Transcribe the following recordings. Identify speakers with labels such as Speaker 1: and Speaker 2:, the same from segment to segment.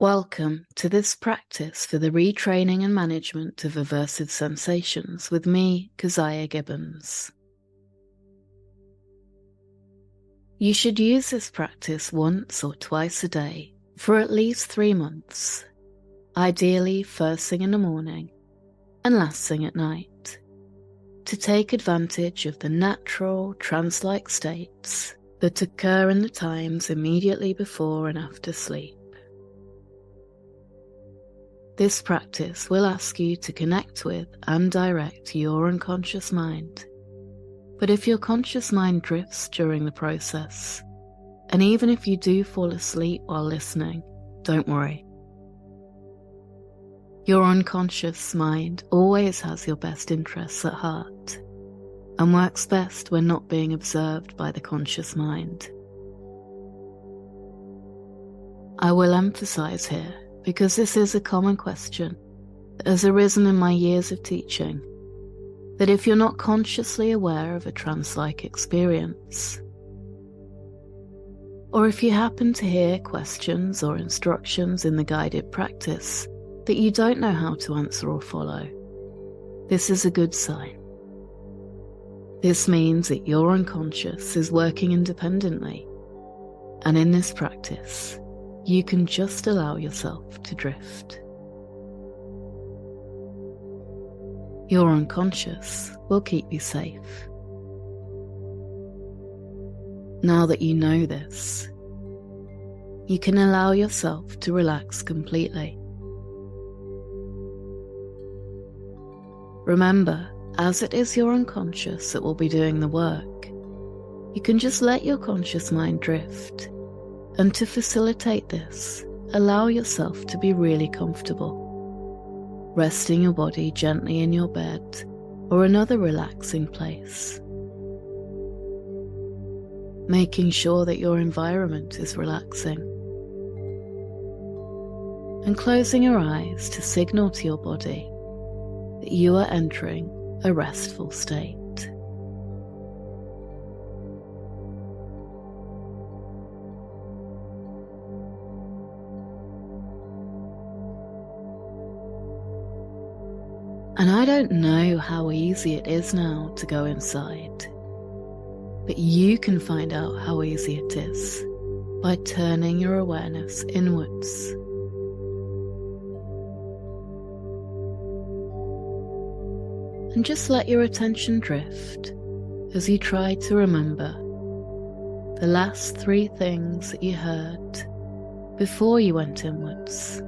Speaker 1: Welcome to this practice for the retraining and management of aversive sensations with me, Keziah Gibbons. You should use this practice once or twice a day for at least 3 months, ideally first thing in the morning and last thing at night, to take advantage of the natural trance-like states that occur in the times immediately before and after sleep. This practice will ask you to connect with and direct your unconscious mind. But if your conscious mind drifts during the process, and even if you do fall asleep while listening, don't worry. Your unconscious mind always has your best interests at heart and works best when not being observed by the conscious mind. I will emphasize here, because this is a common question that has arisen in my years of teaching, that if you're not consciously aware of a trance-like experience, or if you happen to hear questions or instructions in the guided practice that you don't know how to answer or follow, this is a good sign. This means that your unconscious is working independently, and in this practice, you can just allow yourself to drift. Your unconscious will keep you safe. Now that you know this, you can allow yourself to relax completely. Remember, as it is your unconscious that will be doing the work, you can just let your conscious mind drift. And to facilitate this, allow yourself to be really comfortable, resting your body gently in your bed or another relaxing place, making sure that your environment is relaxing, and closing your eyes to signal to your body that you are entering a restful state. And I don't know how easy it is now to go inside, but you can find out how easy it is by turning your awareness inwards. And just let your attention drift as you try to remember the last 3 things that you heard before you went inwards.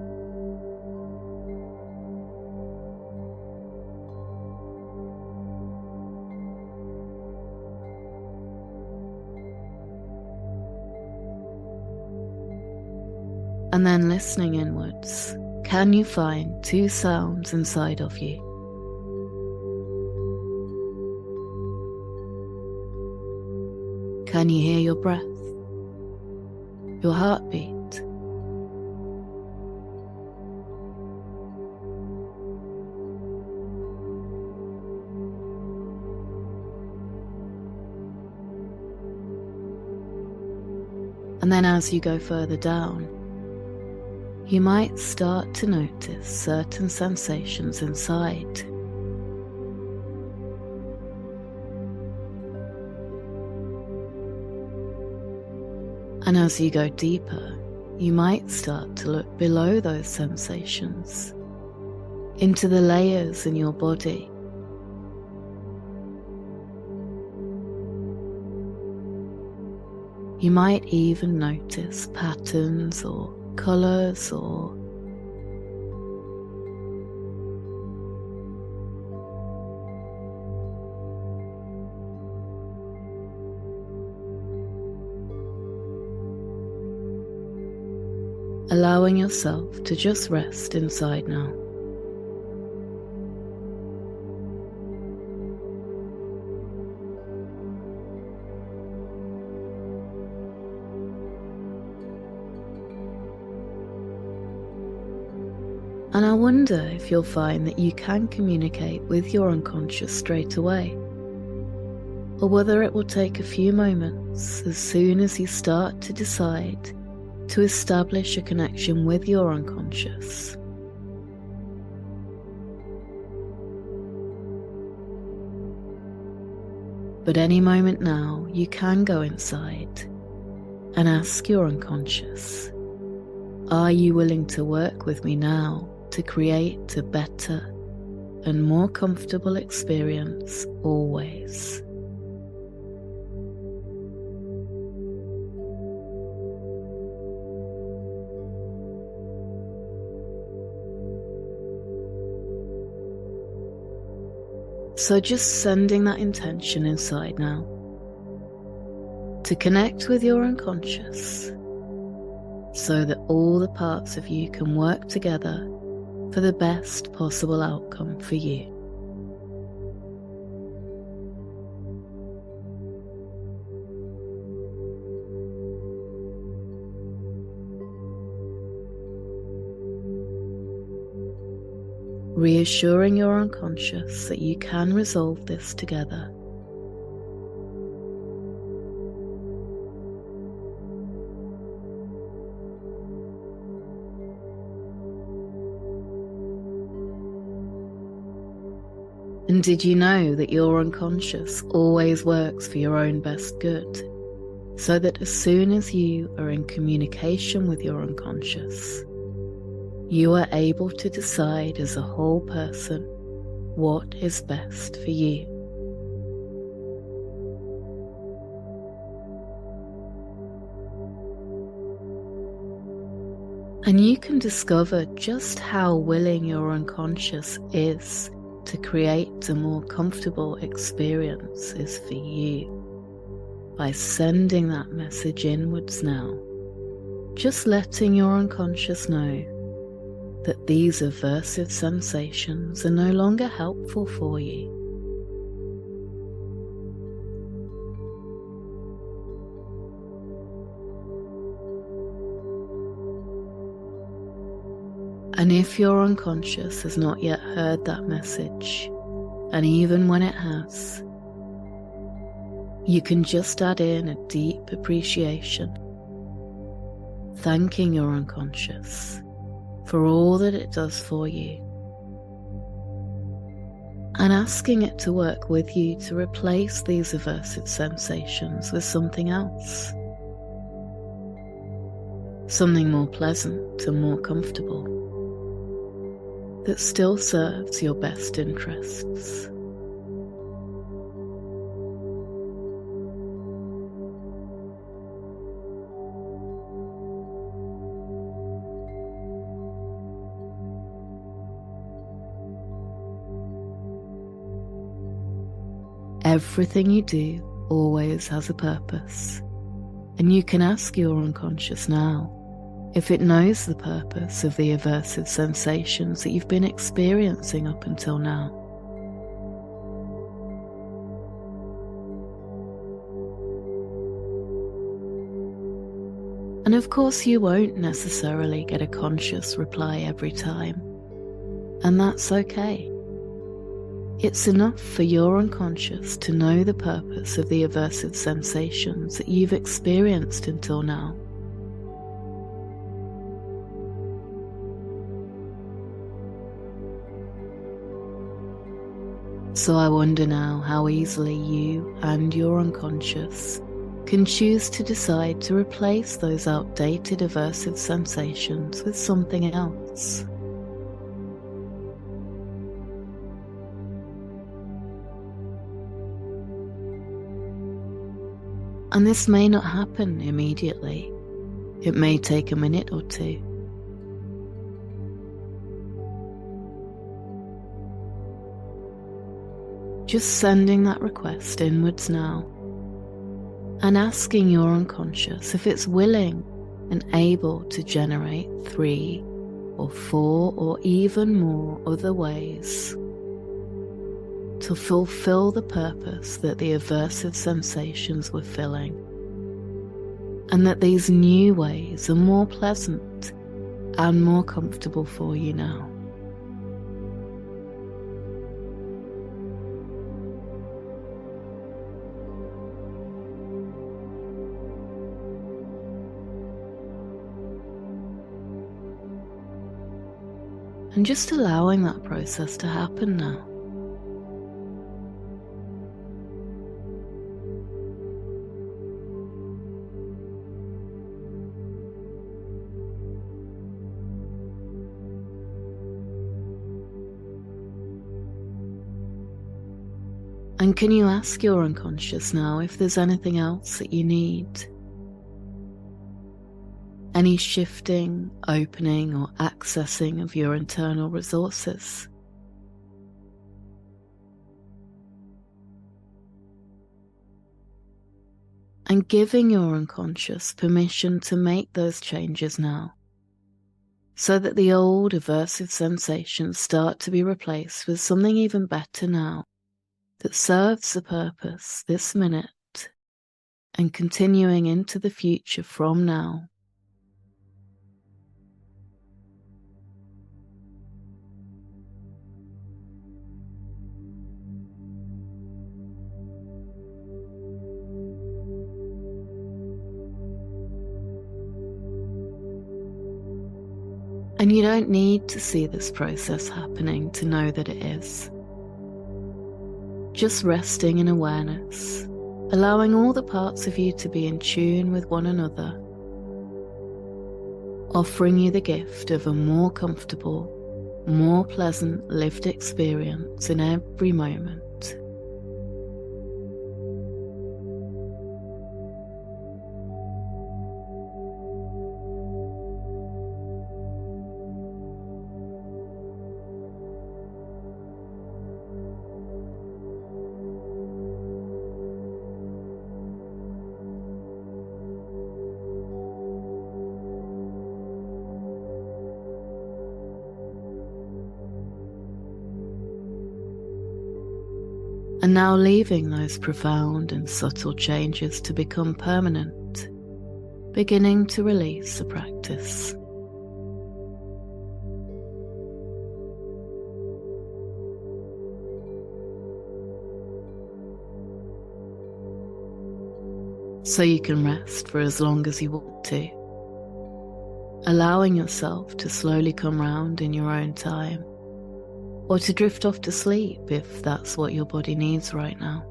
Speaker 1: And then listening inwards, can you find 2 sounds inside of you? Can you hear your breath, your heartbeat? And then as you go further down, you might start to notice certain sensations inside. And as you go deeper, you might start to look below those sensations, into the layers in your body. You might even notice patterns or colors or allowing yourself to just rest inside now. And I wonder if you'll find that you can communicate with your unconscious straight away, or whether it will take a few moments as soon as you start to decide to establish a connection with your unconscious. But any moment now, you can go inside and ask your unconscious, are you willing to work with me now to create a better and more comfortable experience always? So just sending that intention inside now to connect with your unconscious so that all the parts of you can work together for the best possible outcome for you. Reassuring your unconscious that you can resolve this together. And did you know that your unconscious always works for your own best good? So that as soon as you are in communication with your unconscious, you are able to decide as a whole person what is best for you. And you can discover just how willing your unconscious is to create a more comfortable experiences for you by sending that message inwards now, just letting your unconscious know that these aversive sensations are no longer helpful for you. And if your unconscious has not yet heard that message, and even when it has, you can just add in a deep appreciation, thanking your unconscious for all that it does for you, and asking it to work with you to replace these aversive sensations with something else, something more pleasant and more comfortable, that still serves your best interests. Everything you do always has a purpose, and you can ask your unconscious now if it knows the purpose of the aversive sensations that you've been experiencing up until now. And of course, you won't necessarily get a conscious reply every time, and that's okay. It's enough for your unconscious to know the purpose of the aversive sensations that you've experienced until now. So I wonder now how easily you and your unconscious can choose to decide to replace those outdated aversive sensations with something else. And this may not happen immediately. It may take a minute or two. Just sending that request inwards now and asking your unconscious if it's willing and able to generate 3 or 4 or even more other ways to fulfill the purpose that the aversive sensations were filling, and that these new ways are more pleasant and more comfortable for you now. and just allowing that process to happen now. And can you ask your unconscious now if there's anything else that you need? Any shifting, opening, or accessing of your internal resources? And giving your unconscious permission to make those changes now, so that the old aversive sensations start to be replaced with something even better now, that serves the purpose this minute and continuing into the future from now. And you don't need to see this process happening to know that it is. Just resting in awareness, allowing all the parts of you to be in tune with one another, offering you the gift of a more comfortable, more pleasant lived experience in every moment. And now leaving those profound and subtle changes to become permanent, beginning to release the practice. So you can rest for as long as you want to, allowing yourself to slowly come round in your own time, or to drift off to sleep if that's what your body needs right now.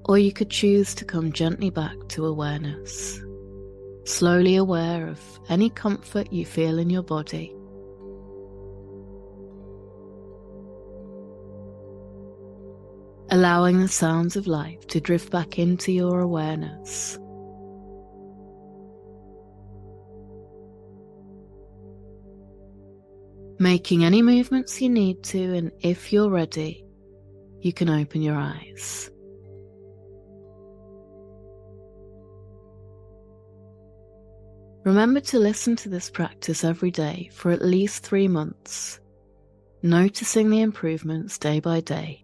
Speaker 1: Or you could choose to come gently back to awareness, slowly aware of any comfort you feel in your body. Allowing the sounds of life to drift back into your awareness. Making any movements you need to, and if you're ready, you can open your eyes. Remember to listen to this practice every day for at least 3 months, noticing the improvements day by day.